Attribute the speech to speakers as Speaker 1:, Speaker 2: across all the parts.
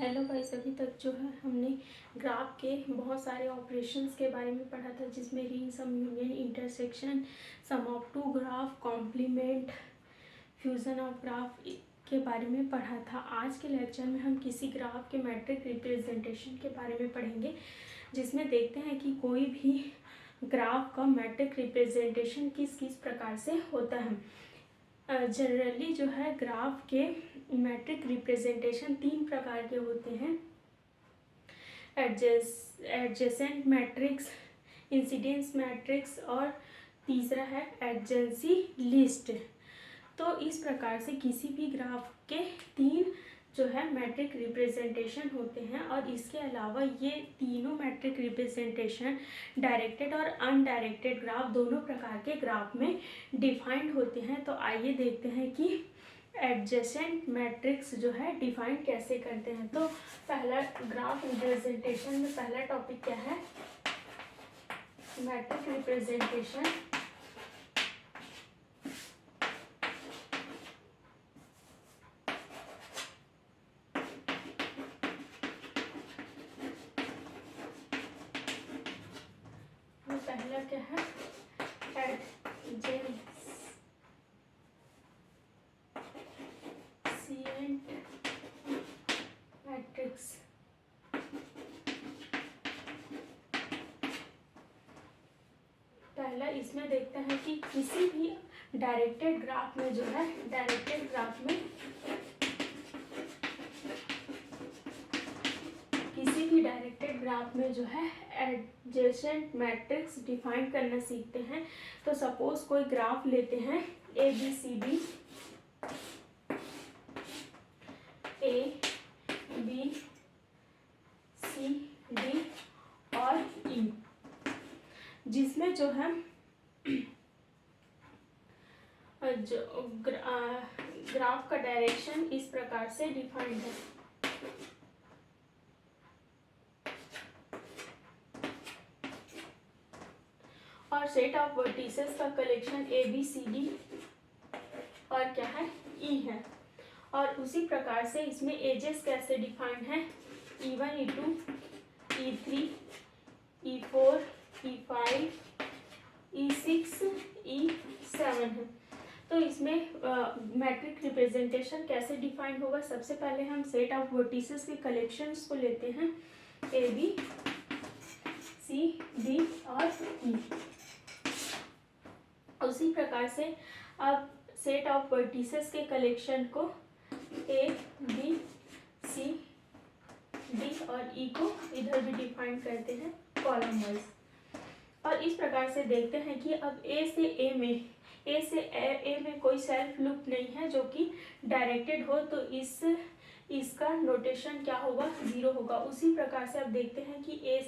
Speaker 1: Hello guys, अभी तक जो है हमने ग्राफ के बहुत सारे ऑपरेशंस के बारे में पढ़ा था, जिसमें ring, sum, union, intersection, sum of two graph, complement, fusion of graph के बारे में पढ़ा था। आज के लेक्चर में हम किसी ग्राफ के मैट्रिक रिप्रेजेंटेशन के बारे में पढ़ेंगे, जिसमें देखते हैं कि कोई भी ग्राफ का मैट्रिक रिप्रेजेंटेशन किस किस प्रकार से होता है। जनरली जो है ग्राफ के मैट्रिक रिप्रेजेंटेशन तीन प्रकार के होते हैं: एडजेसेंट मैट्रिक्स, इंसिडेंस मैट्रिक्स और तीसरा है एडजेंसी लिस्ट। तो इस प्रकार से किसी भी ग्राफ के तीन जो है मैट्रिक रिप्रेजेंटेशन होते हैं, और इसके अलावा ये तीनों मैट्रिक रिप्रेजेंटेशन डायरेक्टेड और अनडायरेक्टेड ग्राफ दोनों प्रकार के ग्राफ में डिफाइंड होते हैं। तो आइए देखते हैं कि एडजेसेंट मैट्रिक्स जो है डिफाइन कैसे करते हैं। तो पहला ग्राफ रिप्रेजेंटेशन में पहला टॉपिक क्या है? Matrix representation. पहला क्या है? Adjacent matrix. पहला इसमें देखते हैं कि किसी भी डायरेक्टेड ग्राफ में जो है जो है एडजेसेंट मैट्रिक्स डिफाइन करना सीखते हैं। तो सपोज कोई ग्राफ लेते हैं A B C D, A B C D और ई, जिसमें जो है ग्राफ का डायरेक्शन इस प्रकार से डिफाइंड है। और सेट ऑफ वर्टिसेस का collection A B C D और क्या है? ई है। और उसी प्रकार से इसमें एजेस कैसे डिफाइंड है? E1, E2, E3, E4, E5, E6, E7 है। तो इसमें मैट्रिक रिप्रेजेंटेशन कैसे डिफाइन होगा? सबसे पहले हम सेट ऑफ वर्टिसेस के कलेक्शंस को लेते हैं, ए बी सी डी और ई। उसी प्रकार से अब सेट ऑफ वर्टिसेस के कलेक्शन को ए बी सी डी और ई को इधर भी डिफाइन करते हैं कॉलम वाइज। और इस प्रकार से देखते हैं कि अब ए से ए में कोई सेल्फ लूप नहीं है जो कि डायरेक्टेड हो, तो इसका नोटेशन क्या होगा? 0 होगा। उसी प्रकार से अब देखते हैं कि ए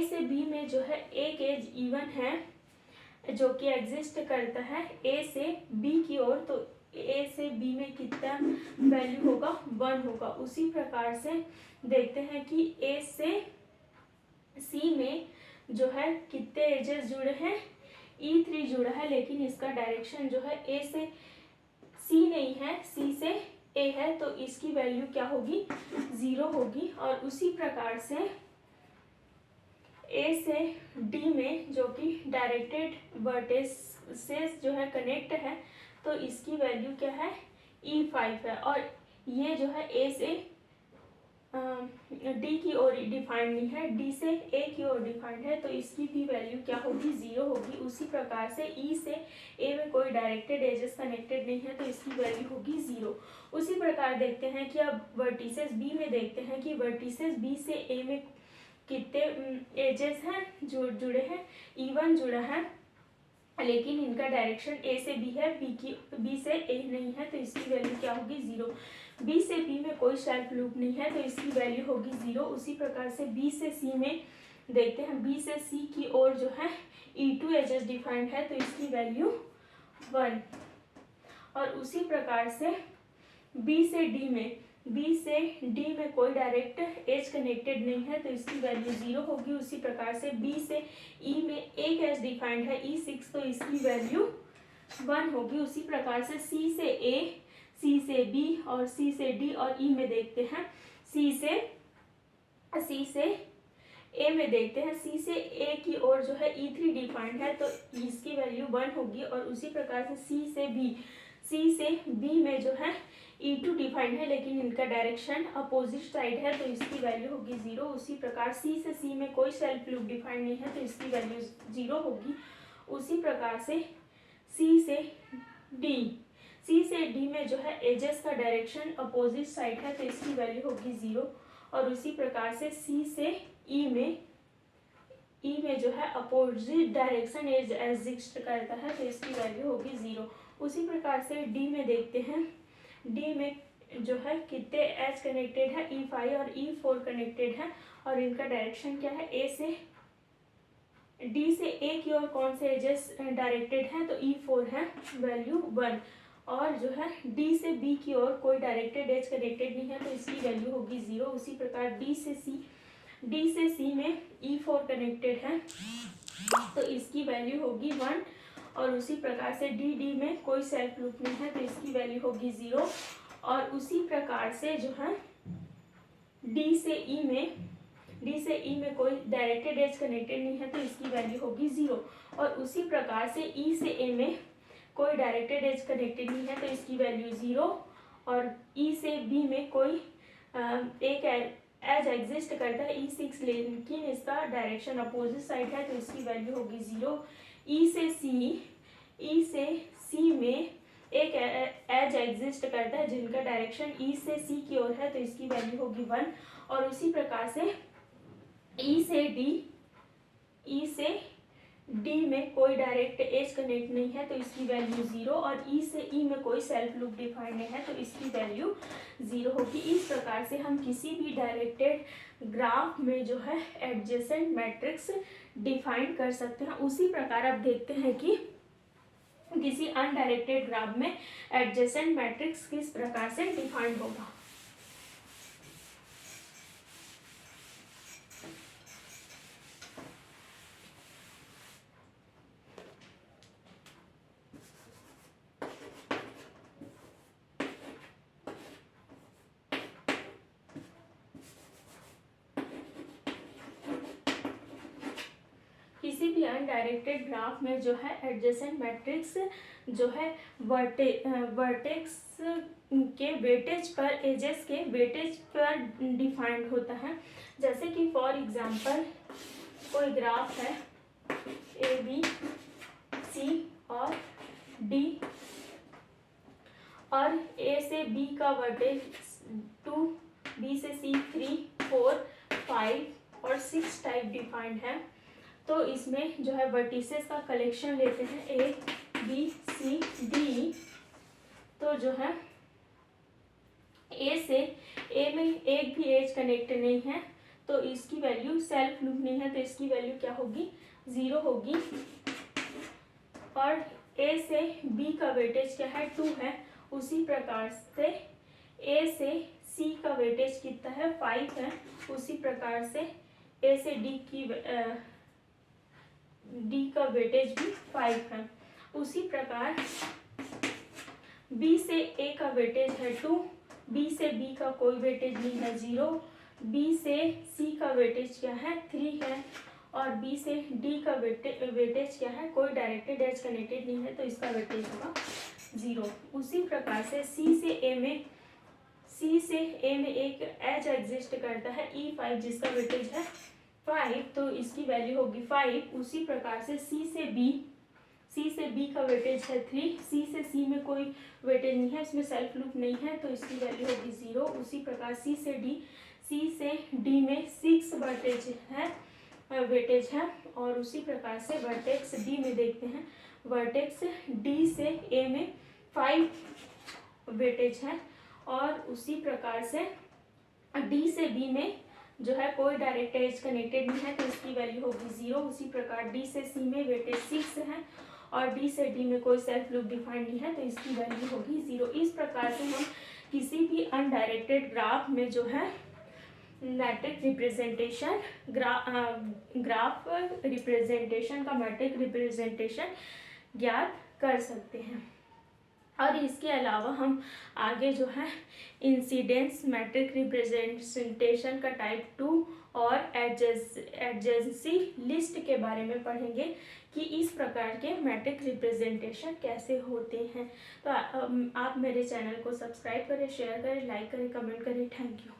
Speaker 1: से बी में जो है एक एज E1 है जो कि एग्जिस्ट करता है ए से बी की ओर, तो ए से बी में कितना वैल्यू होगा? 1 होगा। उसी प्रकार से देखते हैं कि ए से सी में जो है कितने एजेस जुड़े हैं? E3 जुड़ा है, लेकिन इसका डायरेक्शन जो है ए से सी नहीं है, सी से ए है, तो इसकी वैल्यू क्या होगी? 0 होगी। और उसी प्रकार से ए से डी में जो कि डायरेक्टेड वर्टिसेस जो है कनेक्ट है, तो इसकी वैल्यू क्या है? E5 है। और ये जो है ए से डी की ओर डिफाइंड नहीं है, डी से ए की ओर डिफाइंड है, तो इसकी भी वैल्यू क्या होगी? 0 होगी। उसी प्रकार से ई से ए में कोई डायरेक्टेड एजेस कनेक्टेड नहीं है, तो इसकी वैल्यू होगी 0। उसी प्रकार देखते हैं कि अब वर्टिसेस बी में देखते हैं कि वर्टिसेस बी से ए में कितने एजेस हैं जो जुड़े हैं? E1 जुड़ा है, लेकिन इनका डायरेक्शन ए से बी है, बी से ए नहीं है, तो इसकी वैल्यू क्या होगी? 0। बी से बी में कोई सेल्फ लूप नहीं है, तो इसकी वैल्यू होगी 0। उसी प्रकार से बी से सी में देखते हैं, बी से सी की ओर जो है E2 एजेस डिफाइंड है, तो इसकी वैल्यू 1। और उसी प्रकार से बी से डी में कोई डायरेक्ट एज कनेक्टेड नहीं है, तो इसकी वैल्यू 0 होगी। उसी प्रकार से बी से ई में एक एज डिफाइंड है E6, तो इसकी वैल्यू 1 होगी। उसी प्रकार से सी से सी से बी और सी से डी और ई में देखते हैं सी से ए में देखते हैं सी से ए की ओर जो है E3 डिफाइंड है तो इसकी वैल्यू 1 होगी। और उसी प्रकार से सी से बी में जो है E2 डिफाइंड है लेकिन इनका डायरेक्शन अपोजिट साइड है तो इसकी वैल्यू होगी 0। उसी प्रकार सी से सी में कोई सेल्फ लूप डिफाइंड नहीं है तो इसकी वैल्यू 0 होगी। उसी प्रकार से सी से डी में जो है एजेस का डायरेक्शन अपोजिट साइड है तो इसकी वैल्यू होगी 0। और उसी प्रकार से सी से ई में जो है अपोजिट डायरेक्शन एज एग्जिस्ट करता है तो इसकी वैल्यू होगी 0। उसी प्रकार से डी में देखते हैं डी में जो है कितने एज कनेक्टेड है E5 और E4 कनेक्टेड है और इनका डायरेक्शन क्या है ए से डी से ए की ओर कौन से एजेस डायरेक्टेड है तो E4 है वैल्यू 1। और जो है डी से बी की ओर कोई डायरेक्टेड एज कनेक्टेड नहीं है तो इसकी वैल्यू होगी 0। उसी प्रकार डी से सी में E4 कनेक्टेड है तो इसकी वैल्यू होगी 1। और उसी प्रकार से डी में कोई सेल्फ लूप नहीं है तो इसकी वैल्यू होगी 0। और उसी प्रकार से जो है डी से ई में कोई डायरेक्टेड एज कनेक्टेड नहीं है तो इसकी वैल्यू होगी 0। और उसी प्रकार से ई से ए में कोई डायरेक्टेड एज कनेक्टेड नहीं है तो इसकी वैल्यू 0। और ई से बी में कोई एक एज एग्जिस्ट करता है E6 लेकिन इसका डायरेक्शन अपोजिट साइड है तो इसकी वैल्यू होगी 0। ई से सी में एक एज एग्जिस्ट करता है जिनका डायरेक्शन ई से सी की ओर है तो इसकी वैल्यू होगी 1। और उसी प्रकार से ई से डी में कोई डायरेक्ट एज कनेक्ट नहीं है तो इसकी वैल्यू 0। और ई से ई में कोई सेल्फ लूप डिफाइंड है तो इसकी वैल्यू 0 होगी। इस प्रकार से हम किसी भी डायरेक्टेड ग्राफ में जो है एडजेसेंट मैट्रिक्स डिफाइन कर सकते हैं। उसी प्रकार अब देखते हैं कि किसी अनडायरेक्टेड ग्राफ में एडजेसेंट मैट्रिक्स किस प्रकार से डिफाइन होगा। किसी भी अनडायरेक्टेड ग्राफ में जो है एडजेसेंट मैट्रिक्स जो है वर्टेक्स के वेटेज पर एजेस के वेटेज पर डिफाइंड होता है। जैसे कि फॉर एग्जांपल कोई ग्राफ है ए बी सी और डी और ए से बी का वर्टेज 2 बी से सी 3 4 5 और 6 टाइप डिफाइंड है। तो इसमें जो है वर्टिसेस का कलेक्शन लेते हैं ए बी सी डी। तो जो है ए में एक भी एज कनेक्ट नहीं है तो इसकी वैल्यू सेल्फ लूप नहीं है तो इसकी वैल्यू क्या होगी 0 होगी। और ए से बी का वेटेज क्या है 2 है। उसी प्रकार से ए से सी का वेटेज कितना है 5 है। उसी प्रकार से ए से डी का वेटेज भी 5 है। उसी प्रकार बी से ए का वेटेज है 2 बी से बी का कोई वेटेज नहीं है 0 बी से सी का वेटेज क्या है 3 है। और बी से डी का वेटेज क्या है कोई डायरेक्टेड एज कनेक्टेड नहीं है तो इसका वेटेज होगा 0। उसी प्रकार से सी से ए में एक एज एग्जिस्ट करता है E5 जिसका वेटेज है 5 तो इसकी वैल्यू होगी 5। उसी प्रकार से सी से बी का वेटेज है 3 सी से सी में कोई वेटेज नहीं है इसमें सेल्फ लूप नहीं है तो इसकी वैल्यू होगी 0। उसी प्रकार सी से डी में 6 वेटेज है। और उसी प्रकार से वर्टेक्स डी में देखते हैं वर्टेक्स डी से ए में 5 वेटेज है। और उसी प्रकार से डी से बी में जो है कोई डायरेक्ट एज कनेक्टेड नहीं है तो इसकी वैल्यू होगी 0। उसी प्रकार डी से सी में वेटेज 6 है और डी से डी में कोई सेल्फ लूप डिफाइंड नहीं है तो इसकी वैल्यू होगी 0। इस प्रकार से हम किसी भी अनडायरेक्टेड ग्राफ में जो है मैट्रिक रिप्रेजेंटेशन ग्राफ रिप्रेजेंटेशन का मैट्रिक रिप्रेजेंटेशन ज्ञात कर सकते हैं। और इसके अलावा हम आगे जो है इंसिडेंस मैट्रिक रिप्रेजेंटेशन का टाइप 2 और एडजेंसी लिस्ट के बारे में पढ़ेंगे कि इस प्रकार के मैट्रिक रिप्रेजेंटेशन कैसे होते हैं। तो आप मेरे चैनल को सब्सक्राइब करें, शेयर करें, लाइक करें, कमेंट करें। Thank you.